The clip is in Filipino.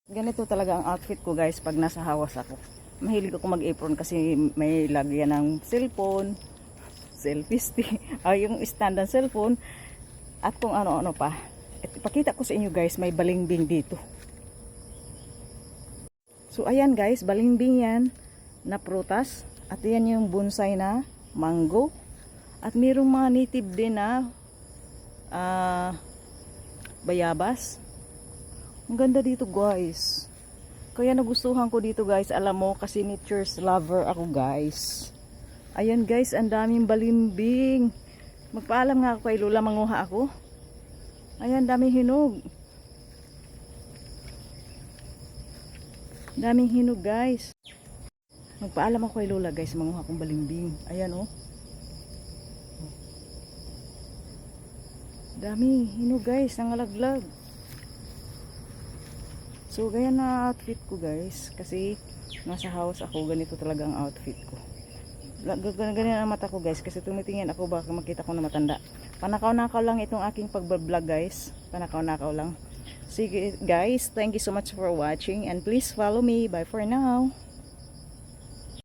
Ganito talaga ang outfit ko guys pag nasa hawas ako. Mahilig ako mag-apron kasi may lagyan ng cellphone, selfie stick, yung stand ng cellphone at kung ano-ano pa. At ipakita ko sa inyo guys, may balimbing dito. So ayan guys, balimbing yan na prutas at yan yung bonsai na mango at mayroong mga native din na bayabas. Ang ganda dito guys. Kaya nagustuhan ko dito guys. Alam mo kasi nature's lover ako guys. Ayan guys, ang daming balimbing. Magpaalam nga ako kay Lola, manguha ako. Ayan, daming hinog. Daming hinog guys. Magpaalam ako kay Lola guys, manguha akong balimbing. Ayan oh. Daming hinog guys, nangalaglag. So, ganyan na outfit ko guys. Kasi, nasa house ako. Ganito talaga ang outfit ko. Ganyan ang mata ko guys. Kasi tumitingin ako baka makita ko na matanda. Panakaw-nakaw lang itong aking pagbablog guys. Panakaw-nakaw lang. Sige guys, thank you so much for watching. And please follow me. Bye for now.